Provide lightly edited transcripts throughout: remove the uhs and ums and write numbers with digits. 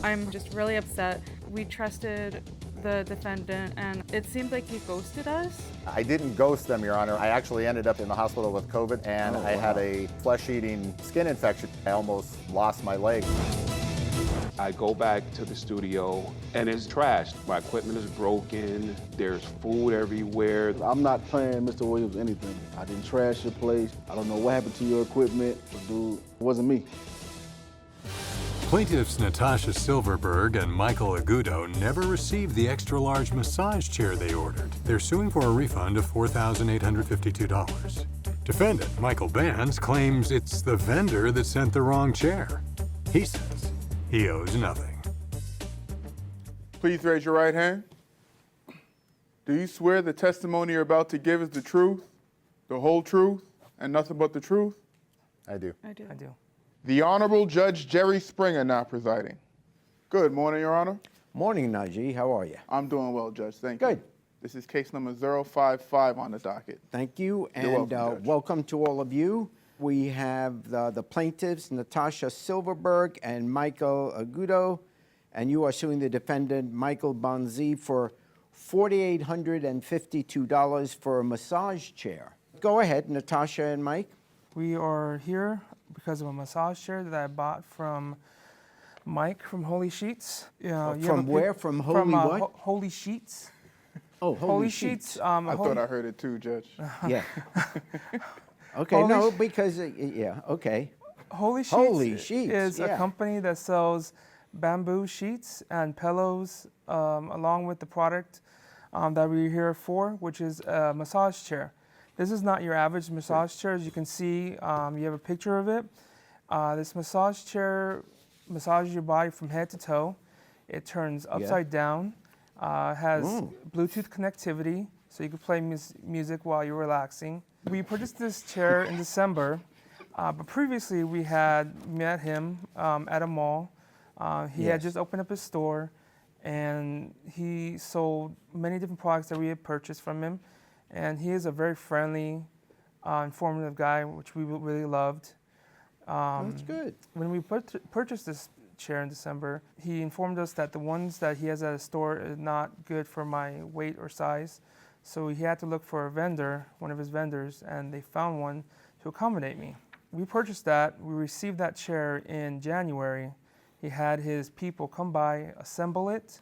I'm just really upset. We trusted the defendant, and it seemed like he ghosted us. I didn't ghost them, Your Honor. I actually ended up in the hospital with COVID, and I had a flesh-eating skin infection. I almost lost my leg. I go back to the studio and it's trashed. My equipment is broken, there's food everywhere. I'm not paying Mr. Williams anything. I didn't trash your place. I don't know what happened to your equipment, but dude, it wasn't me. Plaintiffs Natasha Silverberg and Michael Agudo never received the extra-large massage chair they ordered. They're suing for a refund of $4,852. Defendant Michael Bands claims it's the vendor that sent the wrong chair. He says he owes nothing. Please raise your right hand. Do you swear the testimony you're about to give is the truth, the whole truth, and nothing but the truth? I do. I do. The Honorable Judge Jerry Springer now presiding. Good morning, Your Honor. Morning, Najee. How are you? I'm doing well, Judge. Thank you. Good. This is case number 055 on the docket. Thank you, You're and welcome, Judge. welcome to all of you. We have the plaintiffs, Natasha Silverberg and Michael Agudo, and you are suing the defendant, Michael Bonzi, for $4,852 for a massage chair. Go ahead, Natasha and Mike. We are here because of a massage chair that I bought from Mike from Holy Sheets. From where? From Holy what? Holy Sheets. Oh, Holy Sheets. I thought I heard it too, Judge. Yeah. Okay, no, because, yeah, okay. Holy Sheets, is a company that sells bamboo sheets and pillows along with the product that we're here for, which is a massage chair. This is not your average massage chair. As you can see, you have a picture of it. This massage chair massages your body from head to toe. It turns upside down, has Bluetooth connectivity, so you can play music while you're relaxing. We purchased this chair in December, but previously we had met him at a mall. He had just opened up his store, and he sold many different products that we had purchased from him. And he is a very friendly, informative guy, which we really loved. That's good. When we purchased this chair in December, he informed us that the ones that he has at his store are not good for my weight or size. So he had to look for a vendor, one of his vendors, and they found one to accommodate me. We purchased that. We received that chair in January. He had his people come by, assemble it,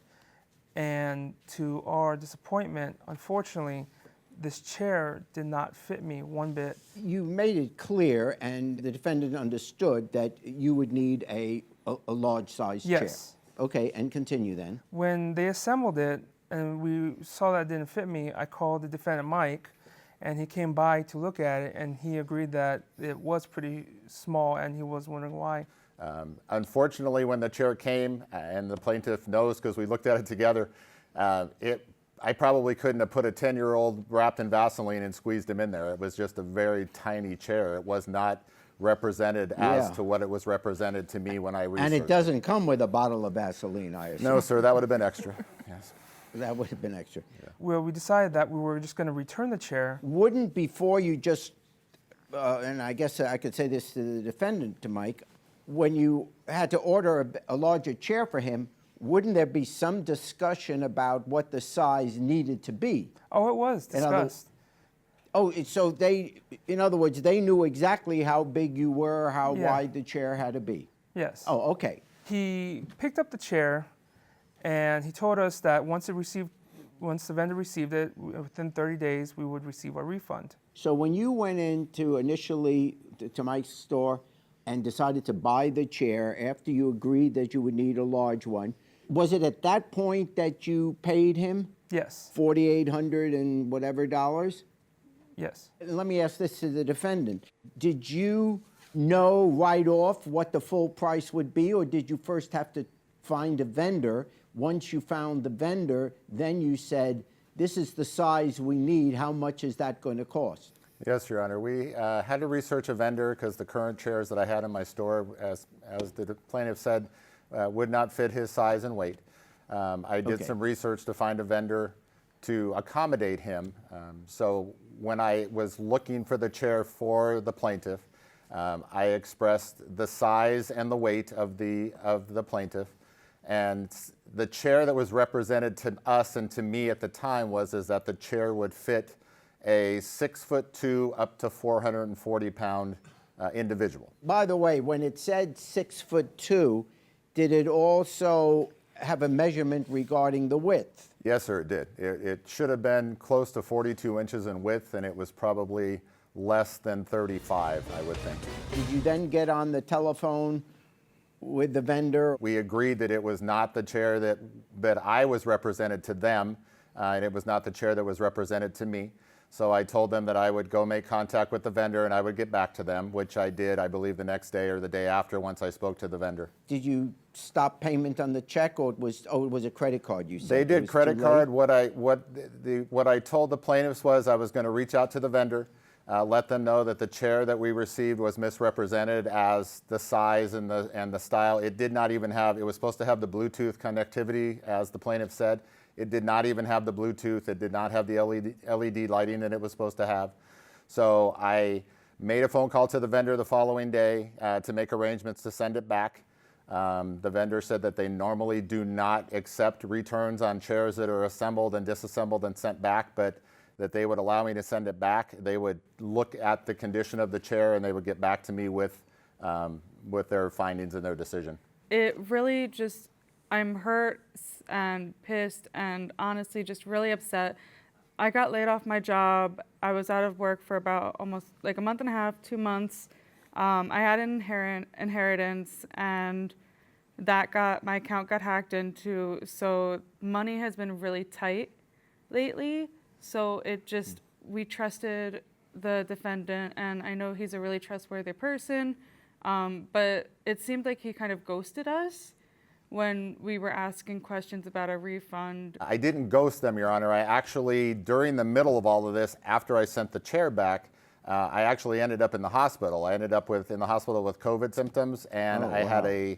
and to our disappointment, unfortunately, this chair did not fit me one bit. You made it clear, and the defendant understood that you would need a large size chair. Okay, and continue then. When they assembled it, and we saw that it didn't fit me, I called the defendant, Mike, and he came by to look at it, and he agreed that it was pretty small, and he was wondering why. Unfortunately, when the chair came, and the plaintiff knows because we looked at it together, I probably couldn't have put a 10-year-old wrapped in Vaseline and squeezed him in there. It was just a very tiny chair. It was not represented as to what it was represented to me when I researched. And it doesn't come with a bottle of Vaseline, I assume. No, sir, that would have been extra. Yes. That would have been extra. Yeah. Well, we decided that we were just going to return the chair. Wouldn't, before you just, and I guess I could say this to the defendant, to Mike, when you had to order a larger chair for him, wouldn't there be some discussion about what the size needed to be? Oh, it was discussed. So they, in other words, they knew exactly how big you were, how wide the chair had to be? Yes. Oh, okay. He picked up the chair, and he told us that once the vendor received it, within 30 days, we would receive our refund. So when you went into initially to Mike's store and decided to buy the chair after you agreed that you would need a large one, was it at that point that you paid him? Yes. $4,800 and whatever dollars? Yes. Let me ask this to the defendant. Did you know right off what the full price would be, or did you first have to find a vendor? Once you found the vendor, then you said, this is the size we need, how much is that going to cost? Yes, Your Honor. We had to research a vendor because the current chairs that I had in my store, as the plaintiff said, would not fit his size and weight. I did some research to find a vendor to accommodate him. So when I was looking for the chair for the plaintiff, I expressed the size and the weight of the plaintiff, And the chair that was represented to us and to me at the time was that the chair would fit a 6'2" up to 440-pound individual. By the way, when it said 6'2", did it also have a measurement regarding the width? Yes, sir, it did. It should have been close to 42 inches in width, and it was probably less than 35, I would think. Did you then get on the telephone with the vendor? We agreed that it was not the chair that I was represented to them, and it was not the chair that was represented to me. So I told them that I would go make contact with the vendor and I would get back to them, which I did, I believe, the next day or the day after once I spoke to the vendor. Did you stop payment on the check, or it was a credit card you said? They did credit card. What I told the plaintiffs was I was going to reach out to the vendor, let them know that the chair that we received was misrepresented as the size and the style. It did not even have, it was supposed to have the Bluetooth connectivity, as the plaintiff said. It did not even have the Bluetooth. It did not have the LED lighting that it was supposed to have. So I made a phone call to the vendor the following day to make arrangements to send it back. The vendor said that they normally do not accept returns on chairs that are assembled and disassembled and sent back, but that they would allow me to send it back. They would look at the condition of the chair and they would get back to me with their findings and their decision. It really just, I'm hurt and pissed and honestly just really upset. I got laid off my job. I was out of work for about almost like a month and a half, 2 months. I had an inheritance, and my account got hacked into. So money has been really tight lately. So we trusted the defendant, and I know he's a really trustworthy person, but it seemed like he kind of ghosted us when we were asking questions about a refund. I didn't ghost them, Your Honor. I actually, during the middle of all of this, after I sent the chair back, I actually ended up in the hospital. I ended up in the hospital with COVID symptoms, and I had a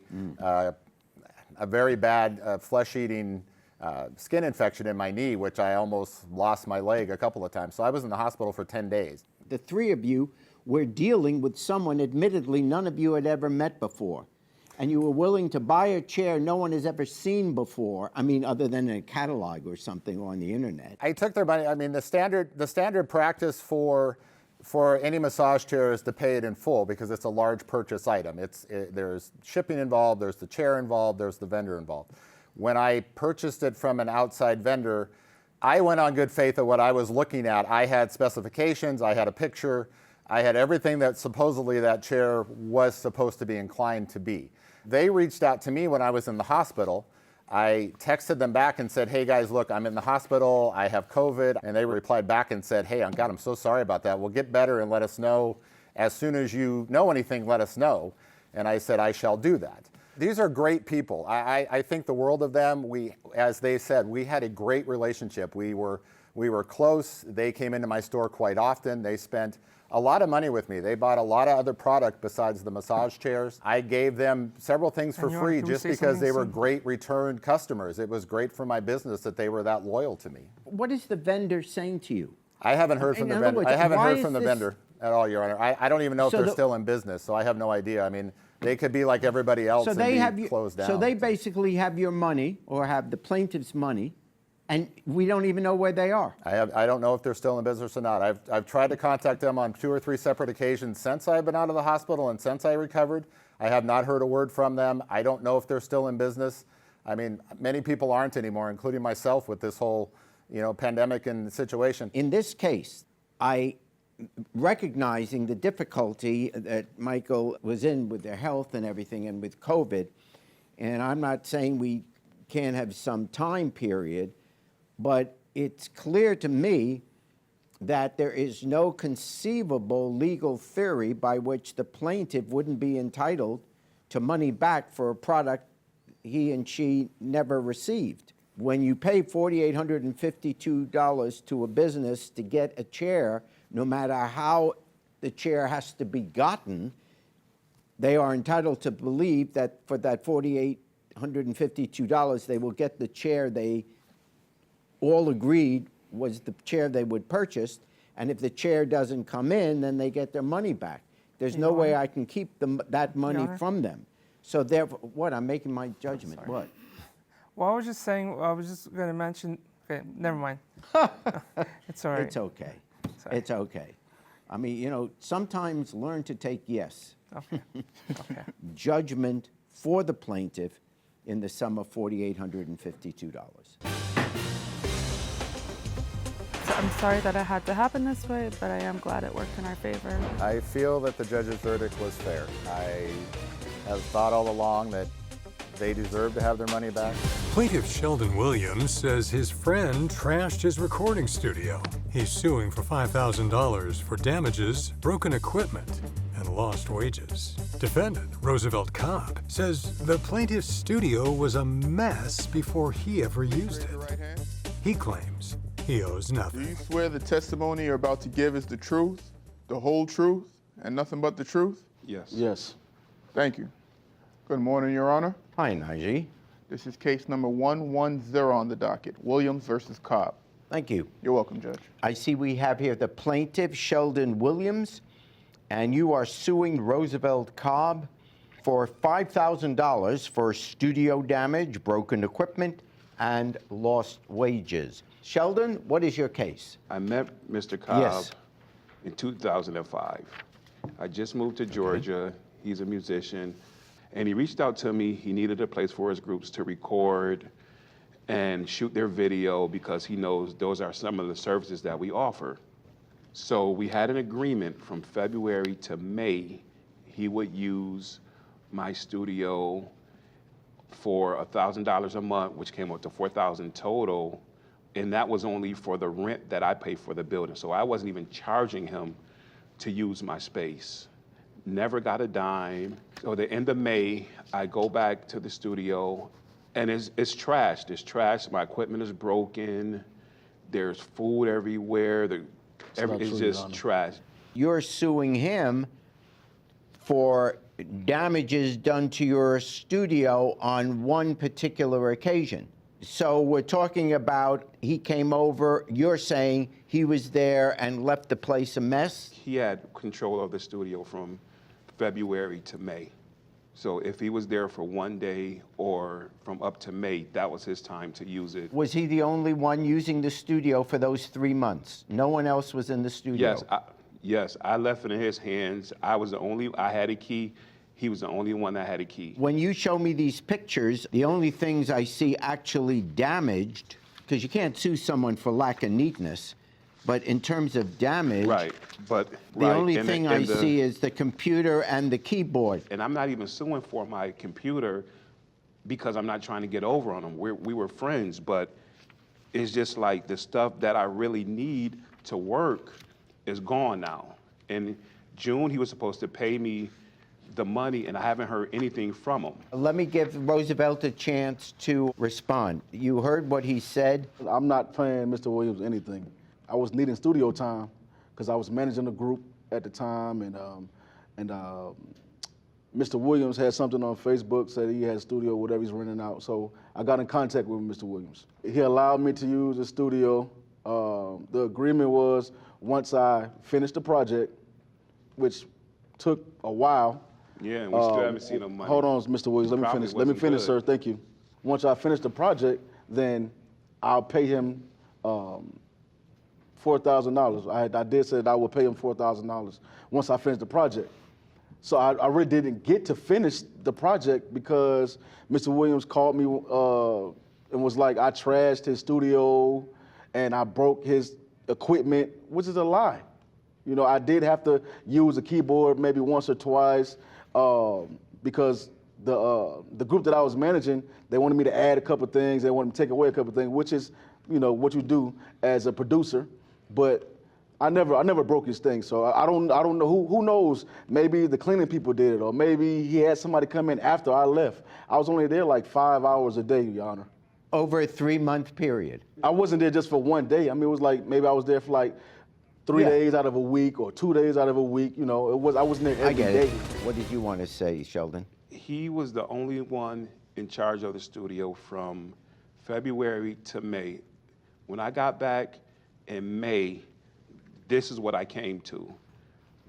very bad flesh-eating skin infection in my knee, which I almost lost my leg a couple of times. So I was in the hospital for 10 days. The three of you were dealing with someone, admittedly, none of you had ever met before. And you were willing to buy a chair no one has ever seen before, I mean, other than in a catalog or something on the internet. I took their money. I mean, the standard practice for any massage chair is to pay it in full because it's a large purchase item. There's shipping involved, there's the chair involved, there's the vendor involved. When I purchased it from an outside vendor, I went on good faith of what I was looking at. I had specifications, I had a picture, I had everything that supposedly that chair was supposed to be inclined to be. They reached out to me when I was in the hospital. I texted them back and said, hey guys, look, I'm in the hospital, I have COVID. And they replied back and said, hey, God, I'm so sorry about that. We'll get better and let us know. As soon as you know anything, let us know. And I said, I shall do that. These are great people. I think the world of them. As they said, we had a great relationship. We were close. They came into my store quite often. They spent a lot of money with me. They bought a lot of other product besides the massage chairs. I gave them several things for free just because they were great return customers. It was great for my business that they were that loyal to me. What is the vendor saying to you? I haven't heard from the vendor. I haven't heard from the vendor at all, Your Honor. I don't even know if they're still in business, so I have no idea. I mean, they could be like everybody else and be closed down. So they basically have your money or have the plaintiff's money, and we don't even know where they are. I don't know if they're still in business or not. I've tried to contact them on 2 or 3 separate occasions since I've been out of the hospital and since I recovered. I have not heard a word from them. I don't know if they're still in business. I mean, many people aren't anymore, including myself with this whole, pandemic and situation. In this case, recognizing the difficulty that Michael was in with their health and everything and with COVID, and I'm not saying we can't have some time period, but it's clear to me that there is no conceivable legal theory by which the plaintiff wouldn't be entitled to money back for a product he and she never received. When you pay $4,852 to a business to get a chair, no matter how the chair has to be gotten, they are entitled to believe that for that $4,852, they will get the chair they all agreed was the chair they would purchase, and if the chair doesn't come in, then they get their money back. There's no way I can keep that money from them. So therefore, what? I'm making my judgment. What? Well, I was just saying, I was just going to mention, okay, never mind. It's all right. It's okay. Sorry. It's okay. I mean, you know, sometimes learn to take yes. Okay. Okay. Judgment for the plaintiff in the sum of $4,852. So I'm sorry that it had to happen this way, but I am glad it worked in our favor. I feel that the judge's verdict was fair. I have thought all along that they deserve to have their money back. Plaintiff Sheldon Williams says his friend trashed his recording studio. He's suing for $5,000 for damages, broken equipment, and lost wages. Defendant Roosevelt Cobb says the plaintiff's studio was a mess before he ever used Raise your it. right hand. He claims he owes Do you nothing. swear the testimony you're about to give is the truth, the whole truth, and nothing but the truth? Yes. Yes. Thank you. Good morning, Your Honor. Hi, Najee. This is case number 110 on the docket, Williams versus Cobb. Thank you. You're welcome, Judge. I see we have here the plaintiff, Sheldon Williams, and you are suing Roosevelt Cobb for $5,000 for studio damage, broken equipment, and lost wages. Sheldon, what is your case? I met Mr. Cobb Yes. in 2005. I just moved to Georgia. He's a musician. And he reached out to me. He needed a place for his groups to record and shoot their video because he knows those are some of the services that we offer. So we had an agreement from February to May. He would use my studio for $1,000 a month, which came up to $4,000 total. And that was only for the rent that I pay for the building. So I wasn't even charging him to use my space. Never got a dime. So the end of May, I go back to the studio and it's trashed. It's trashed. My equipment is broken. There's food everywhere. It's not true, just Your Honor. trash. You're suing him for damages done to your studio on one particular occasion. So we're talking about he came over, you're saying he was there and left the place a mess? He had control of the studio from February to May. So if he was there for one day or from up to May, that was his time to use it. Was he the only one using the studio for those 3 months? No one else was in the studio? Yes, I left it in his hands. I had a key. He was the only one that had a key. When you show me these pictures, the only things I see actually damaged, because you can't sue someone for lack of neatness, but in terms of damage, Right, but the only thing I see is the computer and the keyboard. And I'm not even suing for my computer because I'm not trying to get over on him. We were friends, but it's just like the stuff that I really need to work is gone now. In June, he was supposed to pay me the money, and I haven't heard anything from him. Let me give Roosevelt a chance to respond. You heard what he said. I'm not paying Mr. Williams anything. I was needing studio time because I was managing a group at the time, and Mr. Williams had something on Facebook, said he had a studio, whatever he's renting out. So I got in contact with Mr. Williams. He allowed me to use the studio. The agreement was once I finished the project, which took a while. Yeah, and we still haven't seen no money. Hold on, Mr. Williams, let me Probably finish. Let me wasn't finish, good. sir, thank you. Once I finish the project, then I'll pay him $4,000. I did say that I would pay him $4,000 once I finish the project. So I really didn't get to finish the project because Mr. Williams called me and was like, I trashed his studio and I broke his equipment, which is a lie. You know, I did have to use a keyboard maybe once or twice because the group that I was managing, they wanted me to add a couple things, they wanted me to take away a couple things, which is, you know, what you do as a producer. But I never broke his thing, so I don't know who knows. Maybe the cleaning people did it, or maybe he had somebody come in after I left. I was only there like 5 hours a day, Your Honor. Over a 3-month period. I wasn't there just for one day. I mean, it was like maybe I was there for like 3 days out of a week or 2 days out of a week. You know, I wasn't there every I get day. it. What did you want to say, Sheldon? He was the only one in charge of the studio from February to May. When I got back in May, this is what I came to.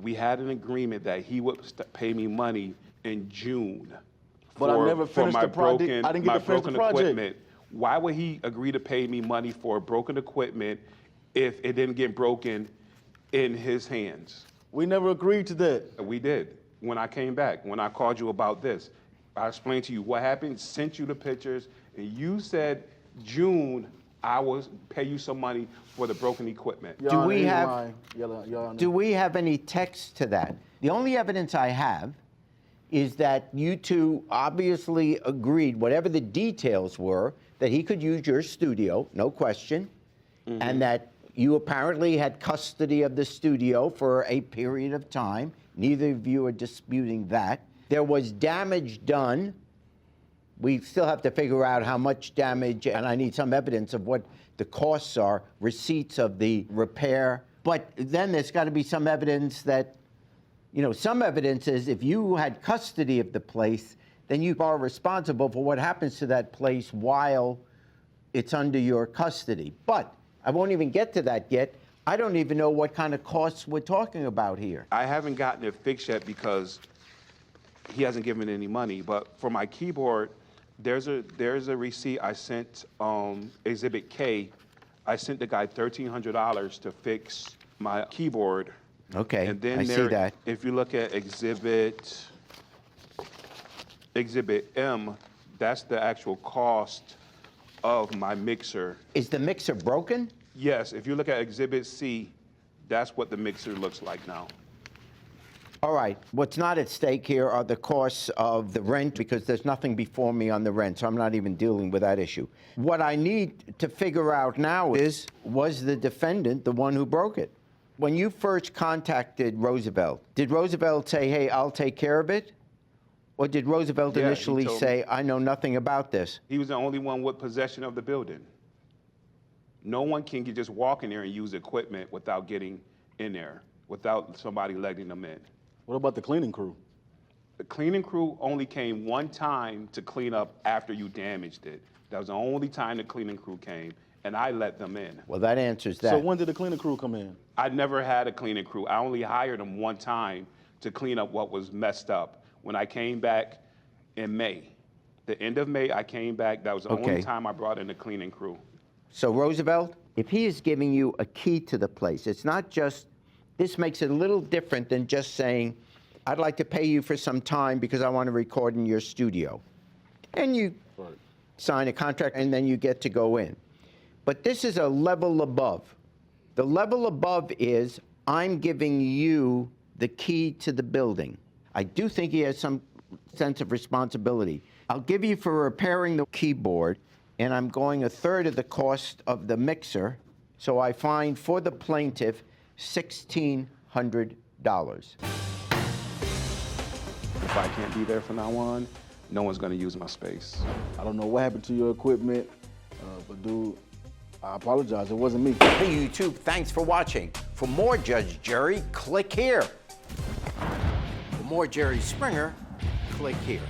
We had an agreement that he would pay me money in June. But I never finished the project. I didn't get to finish the project. Equipment, Why would he agree to pay me money for broken equipment if it didn't get broken in his hands? We never agreed to that. We did. When I came back, when I called you about this, I explained to you what happened, sent you the pictures, and you said, June, I will pay you some money for the broken equipment. Your Do Honor, we he's have- lying. Your Honor. Do we have any text to that? The only evidence I have is that you two obviously agreed, whatever the details were, that he could use your studio, no question, and that you apparently had custody of the studio for a period of time. Neither of you are disputing that. There was damage done. We still have to figure out how much damage, and I need some evidence of what the costs are, receipts of the repair. But then there's got to be some evidence that, some evidence is if you had custody of the place, then you are responsible for what happens to that place while it's under your custody. But I won't even get to that yet. I don't even know what kind of costs we're talking about here. I haven't gotten it fixed yet because he hasn't given any money. But for my keyboard, there's a receipt I sent, Exhibit K. I sent the guy $1,300 to fix my keyboard. Okay, And then I see that. if you look at Exhibit M, that's the actual cost of my mixer. Is the mixer broken? Yes, if you look at Exhibit C, that's what the mixer looks like now. All right, what's not at stake here are the costs of the rent, because there's nothing before me on the rent, so I'm not even dealing with that issue. What I need to figure out now is, was the defendant the one who broke it? When you first contacted Roosevelt, did Roosevelt say, hey, I'll take care of it? Or did Roosevelt Yeah, he initially told say, I know nothing about this? He was the only one with possession of the building. No one can just walk in there and use equipment without getting in there, without somebody letting them in. What about the cleaning crew? The cleaning crew only came one time to clean up after you damaged it. That was the only time the cleaning crew came, and I let them in. Well, that answers that. So when did the cleaning crew come in? I never had a cleaning crew. I only hired them one time to clean up what was messed up. When I came back in May, the end of May, I came back. That was the Okay. only time I brought in the cleaning crew. So Roosevelt, if he is giving you a key to the place, it's not just, this makes it a little different than just saying, I'd like to pay you for some time because I want to record in your studio. And you sign a contract and then you get to go in. But this is a level above. The level above is, I'm giving you the key to the building. I do think he has some sense of responsibility. I'll give you for repairing the keyboard, and I'm going a third of the cost of the mixer, so I find for the plaintiff $1,600. If I can't be there from now on, no one's going to use my space. I don't know what happened to your equipment, but dude, I apologize. It wasn't me. Hey YouTube, thanks for watching. For more Judge Jerry, click here. For more Jerry Springer, click here.